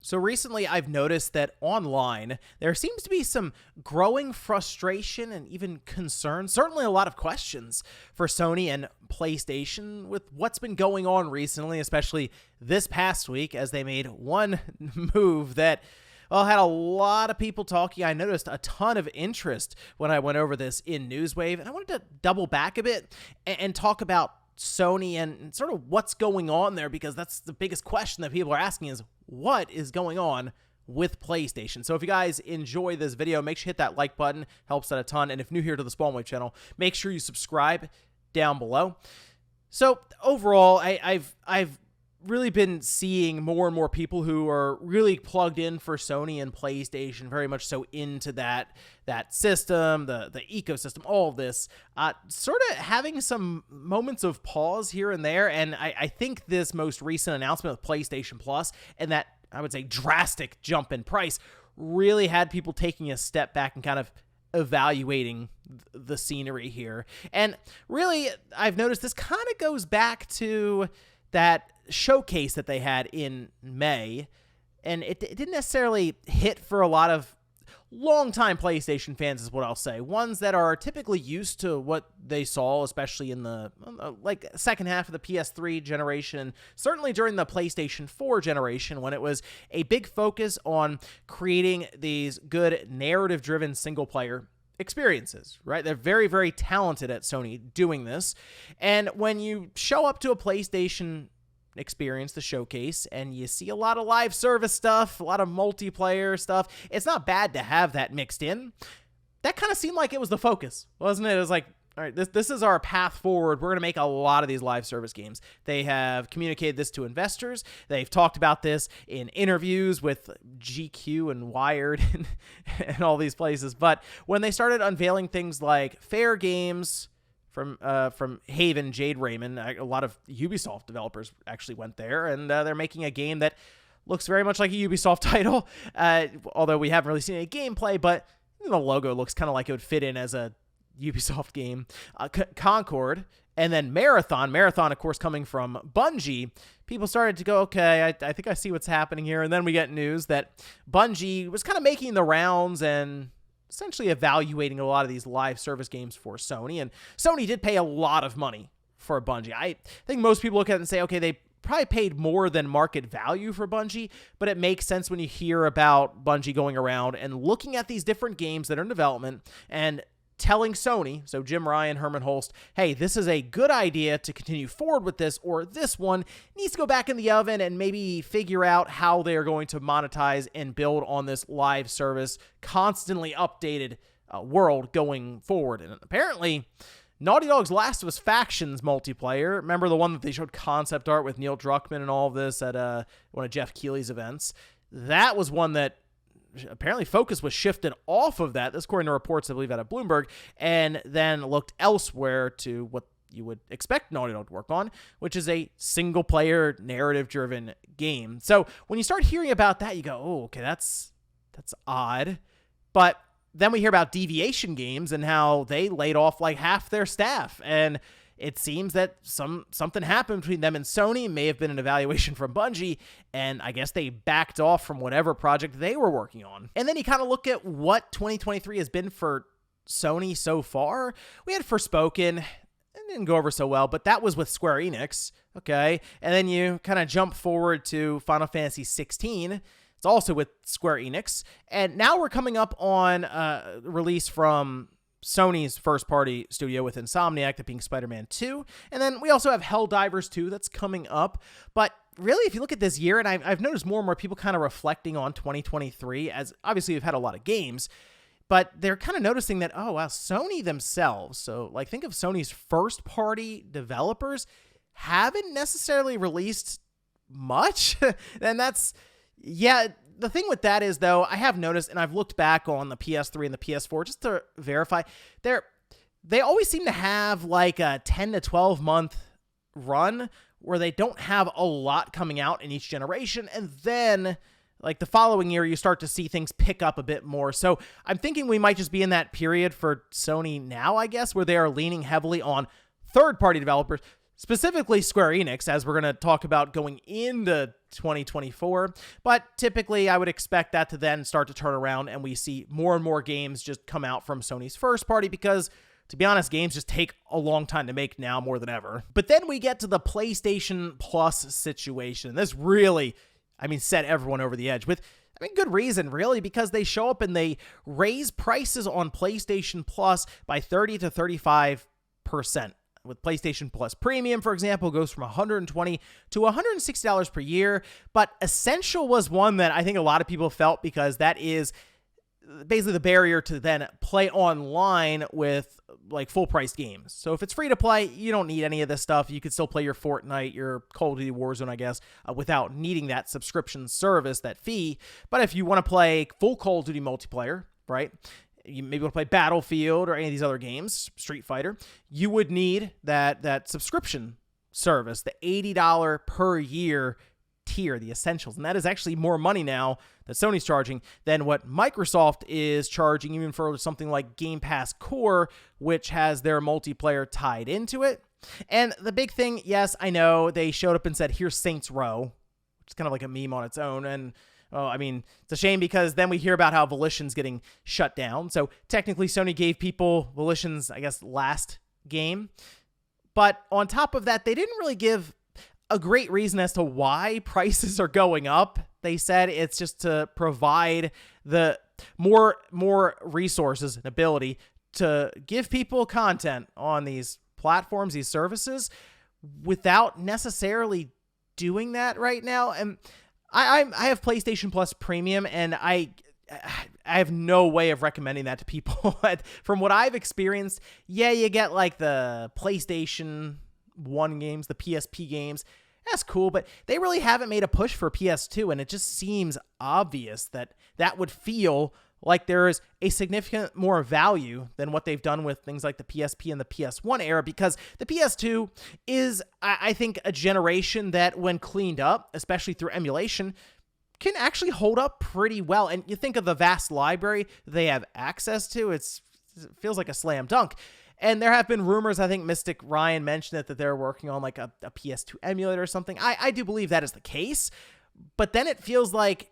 So recently I've noticed that online there seems to be some growing frustration and even concern, certainly a lot of questions for Sony and PlayStation with what's been going on recently, especially this past week as they made one move that had a lot of people talking. I noticed a ton of interest when I went over this in Newswave, and I wanted to double back a bit and talk about Sony and sort of what's going on there, because that's the biggest question that people are asking is what is going on with PlayStation. So if you guys enjoy this video, make sure you hit that like button, helps out a ton. And if new here to the Spawn Wave channel, make sure you subscribe down below. So overall, I've really been seeing more and more people who are really plugged in for Sony and PlayStation, very much so into that system, the ecosystem, all of this, sort of having some moments of pause here and there. And I think this most recent announcement with PlayStation Plus and that, I would say, drastic jump in price really had people taking a step back and kind of evaluating the scenery here. And really, I've noticed this kind of goes back to that showcase that they had in May, and it didn't necessarily hit for a lot of longtime PlayStation fans, is what I'll say. Ones that are typically used to what they saw, especially in the second half of the PS3 generation, certainly during the PlayStation 4 generation, when it was a big focus on creating these good narrative-driven single-player experiences, right? They're very, very talented at Sony doing this. And when you show up to a PlayStation experience, the showcase, and you see a lot of live service stuff, a lot of multiplayer stuff, it's not bad to have that mixed in. That kind of seemed like it was the focus, wasn't it? It was like, all right, this is our path forward. We're going to make a lot of these live service games. They have communicated this to investors. They've talked about this in interviews with GQ and Wired and all these places. But when they started unveiling things like Fair Games from Haven, Jade Raymond, a lot of Ubisoft developers actually went there, and they're making a game that looks very much like a Ubisoft title, although we haven't really seen any gameplay, but the logo looks kind of like it would fit in as a Ubisoft game. Concord, and then Marathon, of course, coming from Bungie. People started to go, okay, I think I see what's happening here. And then we get news that Bungie was kind of making the rounds and essentially evaluating a lot of these live service games for Sony. And Sony did pay a lot of money for Bungie. I think most people look at it and say, okay, they probably paid more than market value for Bungie, but it makes sense when you hear about Bungie going around and looking at these different games that are in development and telling Sony, so Jim Ryan, Herman Holst, hey, this is a good idea to continue forward with this, or this one needs to go back in the oven and maybe figure out how they're going to monetize and build on this live service, constantly updated world going forward. And apparently, Naughty Dog's Last of Us Factions multiplayer, remember the one that they showed concept art with Neil Druckmann and all of this at one of Jeff Keighley's events? That was one that apparently focus was shifted off of that, this according to reports I believe out of Bloomberg, and then looked elsewhere to what you would expect Naughty Dog to work on, which is a single-player, narrative-driven game. So when you start hearing about that, you go, oh, okay, that's odd. But then we hear about Deviation Games and how they laid off like half their staff, and it seems that something happened between them and Sony. It may have been an evaluation from Bungie, and I guess they backed off from whatever project they were working on. And then you kind of look at what 2023 has been for Sony so far. We had Forspoken. It didn't go over so well, but that was with Square Enix, okay? And then you kind of jump forward to Final Fantasy 16. It's also with Square Enix. And now we're coming up on release from Sony's first-party studio with Insomniac, that being Spider-Man 2. And then we also have Helldivers 2 that's coming up. But really, if you look at this year, and I've noticed more and more people kind of reflecting on 2023, as obviously we've had a lot of games, but they're kind of noticing that, oh, wow, Sony themselves, so like think of Sony's first-party developers, haven't necessarily released much. And that's, yeah, the thing with that is, though, I have noticed, and I've looked back on the PS3 and the PS4 just to verify, they always seem to have like a 10 to 12 month run where they don't have a lot coming out in each generation, and then like the following year you start to see things pick up a bit more. So I'm thinking we might just be in that period for Sony now, I guess, where they are leaning heavily on third-party developers. specifically Square Enix, as we're going to talk about going into 2024. But typically, I would expect that to then start to turn around and we see more and more games just come out from Sony's first party because, to be honest, games just take a long time to make now more than ever. But then we get to the PlayStation Plus situation. This really, set everyone over the edge with, good reason, really, because they show up and they raise prices on PlayStation Plus by 30 to 35%. With PlayStation Plus Premium, for example, goes from $120 to $160 per year. But Essential was one that I think a lot of people felt because that is basically the barrier to then play online with like full price games. So if it's free to play, you don't need any of this stuff. You could still play your Fortnite, your Call of Duty Warzone, I guess, without needing that subscription service, that fee. But if you want to play full Call of Duty multiplayer, right? You maybe want to play Battlefield or any of these other games, Street Fighter, you would need that subscription service, the $80 per year tier, the Essentials. And that is actually more money now that Sony's charging than what Microsoft is charging, even for something like Game Pass Core, which has their multiplayer tied into it. And the big thing, yes, I know they showed up and said, here's Saints Row, which is kind of like a meme on its own. And it's a shame because then we hear about how Volition's getting shut down. So technically Sony gave people Volition's, I guess, last game. But on top of that, they didn't really give a great reason as to why prices are going up. They said it's just to provide the more resources and ability to give people content on these platforms, these services, without necessarily doing that right now. And I have PlayStation Plus Premium, and I have no way of recommending that to people. From what I've experienced, yeah, you get like the PlayStation 1 games, the PSP games. That's cool, but they really haven't made a push for PS2, and it just seems obvious that that would feel like there is a significant more value than what they've done with things like the PSP and the PS1 era, because the PS2 is, I think, a generation that, when cleaned up, especially through emulation, can actually hold up pretty well. And you think of the vast library they have access to, it feels like a slam dunk. And there have been rumors, I think Mystic Ryan mentioned it, that they're working on like a PS2 emulator or something. I do believe that is the case, but then it feels like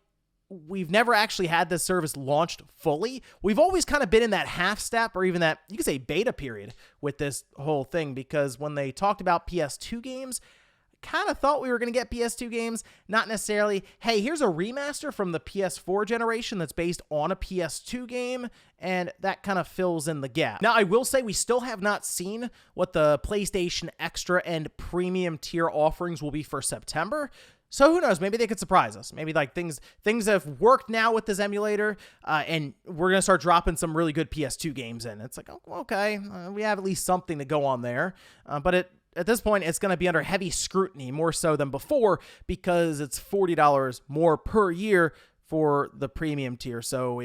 we've never actually had this service launched fully. We've always kind of been in that half step, or even that, you could say, beta period with this whole thing, because when they talked about PS2 games, kind of thought we were going to get PS2 games, not necessarily, hey, here's a remaster from the PS4 generation that's based on a PS2 game, and that kind of fills in the gap. Now, I will say we still have not seen what the PlayStation Extra and Premium tier offerings will be for September. So who knows? Maybe they could surprise us. Maybe like things have worked now with this emulator, and we're going to start dropping some really good PS2 games in. It's like, oh, okay, we have at least something to go on there. But at this point, it's going to be under heavy scrutiny, more so than before, because it's $40 more per year for the premium tier. So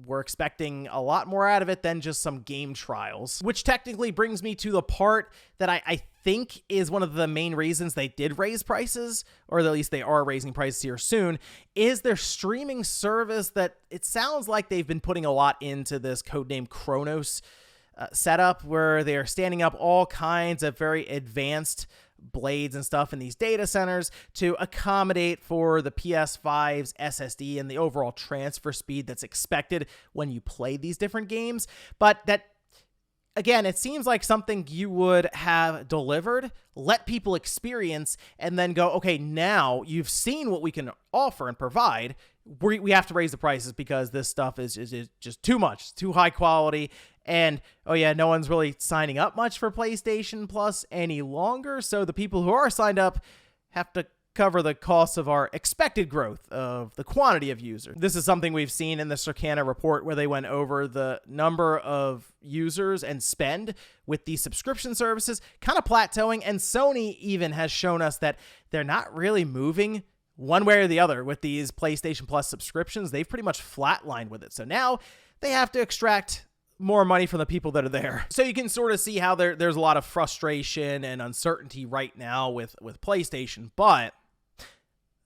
we're expecting a lot more out of it than just some game trials, which technically brings me to the part that I think is one of the main reasons they did raise prices, or at least they are raising prices here soon, is their streaming service that it sounds like they've been putting a lot into this codename Kronos setup, where they're standing up all kinds of very advanced blades and stuff in these data centers to accommodate for the PS5's SSD and the overall transfer speed that's expected when you play these different games. But that, again, it seems like something you would have delivered, let people experience, and then go, okay, now you've seen what we can offer and provide. We have to raise the prices because this stuff is just too much. It's too high quality. And, oh yeah, no one's really signing up much for PlayStation Plus any longer. So the people who are signed up have to cover the costs of our expected growth of the quantity of users. This is something we've seen in the Circana report, where they went over the number of users and spend with these subscription services kind of plateauing. And Sony even has shown us that they're not really moving one way or the other with these PlayStation Plus subscriptions. They've pretty much flatlined with it. So now they have to extract more money from the people that are there. So you can sort of see how there's a lot of frustration and uncertainty right now with PlayStation. But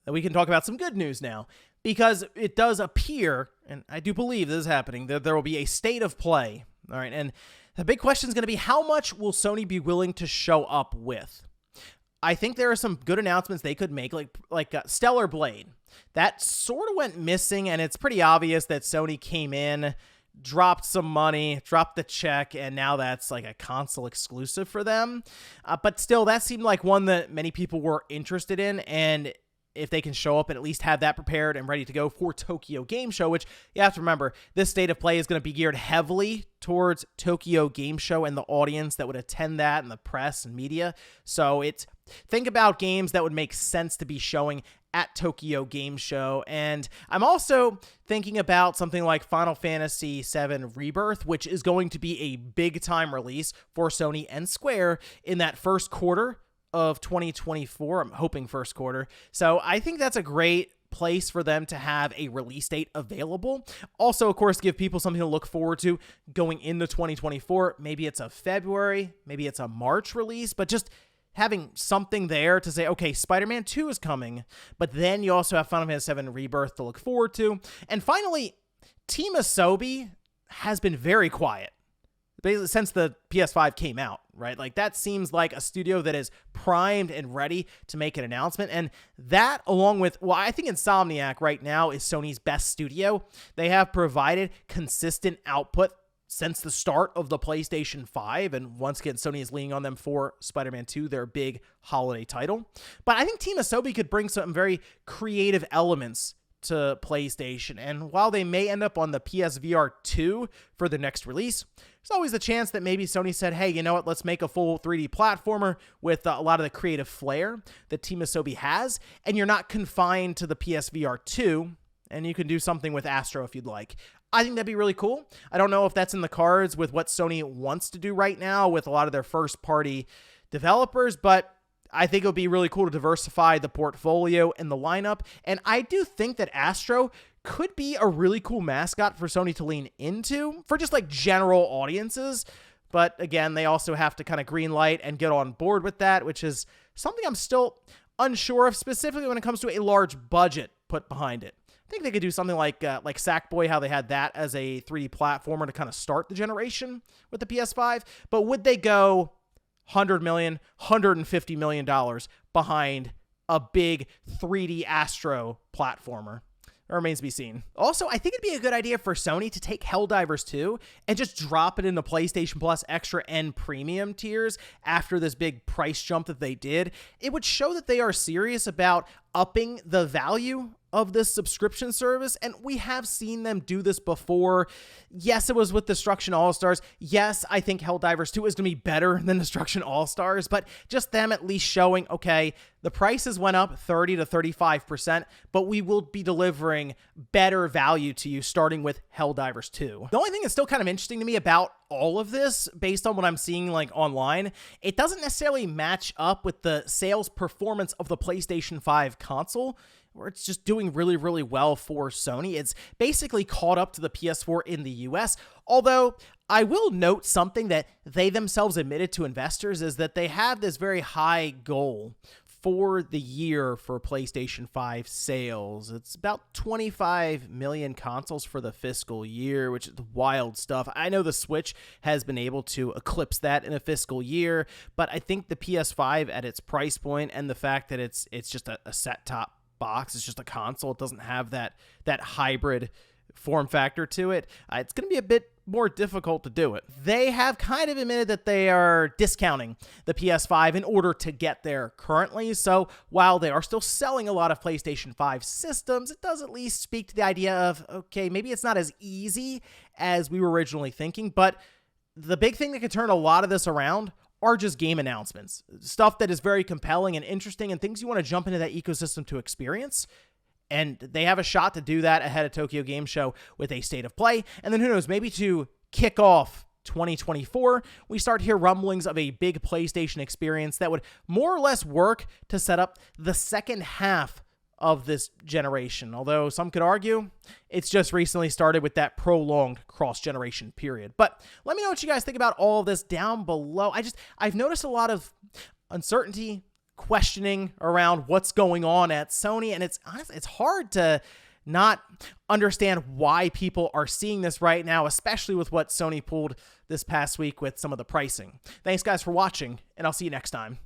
we can talk about some good news now, because it does appear, and I do believe this is happening, that there will be a state of play. All right. And the big question is going to be, how much will Sony be willing to show up with? I think there are some good announcements they could make, like Stellar Blade. That sort of went missing, and it's pretty obvious that Sony came in, dropped some money, dropped the check, and now that's like a console exclusive for them. But still, that seemed like one that many people were interested in, and if they can show up and at least have that prepared and ready to go for Tokyo Game Show, which you have to remember, this State of Play is going to be geared heavily towards Tokyo Game Show and the audience that would attend that and the press and media. So think about games that would make sense to be showing at Tokyo Game Show. And I'm also thinking about something like Final Fantasy VII Rebirth, which is going to be a big time release for Sony and Square in that first quarter of 2024. I'm hoping first quarter. So I think that's a great place for them to have a release date available. Also, of course, give people something to look forward to going into 2024. Maybe it's a February, maybe it's a March release, but just having something there to say, okay, Spider-Man 2 is coming, but then you also have Final Fantasy VII Rebirth to look forward to. And finally, Team Asobi has been very quiet basically since the PS5 came out, right? Like, that seems like a studio that is primed and ready to make an announcement. And that, along with, well, I think Insomniac right now is Sony's best studio. They have provided consistent output since the start of the PlayStation 5, and once again, Sony is leaning on them for Spider-Man 2, their big holiday title. But I think Team Asobi could bring some very creative elements to PlayStation, and while they may end up on the PSVR 2 for the next release, there's always a chance that maybe Sony said, hey, you know what, let's make a full 3D platformer with a lot of the creative flair that Team Asobi has, and you're not confined to the PSVR 2, and you can do something with Astro if you'd like. I think that'd be really cool. I don't know if that's in the cards with what Sony wants to do right now with a lot of their first-party developers, but I think it would be really cool to diversify the portfolio and the lineup, and I do think that Astro could be a really cool mascot for Sony to lean into for just like general audiences. But again, they also have to kind of green light and get on board with that, which is something I'm still unsure of, specifically when it comes to a large budget put behind it. I think they could do something like Sackboy, how they had that as a 3D platformer to kind of start the generation with the PS5. But would they go $100 million, $150 million behind a big 3D Astro platformer? It remains to be seen. Also, I think it'd be a good idea for Sony to take Helldivers 2 and just drop it in the PlayStation Plus Extra and Premium tiers after this big price jump that they did. It would show that they are serious about upping the value of this subscription service, and we have seen them do this before. Yes, it was with Destruction All-Stars. Yes, I think Helldivers 2 is going to be better than Destruction All-Stars, but just them at least showing, okay, the prices went up 30 to 35%, but we will be delivering better value to you starting with Helldivers 2. The only thing that's still kind of interesting to me about all of this, based on what I'm seeing like online, it doesn't necessarily match up with the sales performance of the PlayStation 5 console, where it's just doing really, really well for Sony. It's basically caught up to the PS4 in the US, although I will note something that they themselves admitted to investors is that they have this very high goal for the year for PlayStation 5 sales. It's about 25 million consoles for the fiscal year, which is wild stuff. I know the Switch has been able to eclipse that in a fiscal year, but I think the PS5 at its price point and the fact that it's just a set-top box, it's just a console, it doesn't have that hybrid form factor to it, it's going to be a bit more difficult to do it. They have kind of admitted that they are discounting the PS5 in order to get there currently, so while they are still selling a lot of PlayStation 5 systems, it does at least speak to the idea of, okay, maybe it's not as easy as we were originally thinking, but the big thing that could turn a lot of this around are just game announcements, stuff that is very compelling and interesting and things you want to jump into that ecosystem to experience. And they have a shot to do that ahead of Tokyo Game Show with a State of Play. And then who knows, maybe to kick off 2024, we start to hear rumblings of a big PlayStation experience that would more or less work to set up the second half of this generation. Although some could argue it's just recently started with that prolonged cross-generation period. But let me know what you guys think about all of this down below. I've noticed a lot of uncertainty, questioning around what's going on at Sony, and it's hard to not understand why people are seeing this right now, especially with what Sony pulled this past week with some of the pricing. Thanks guys for watching, and I'll see you next time.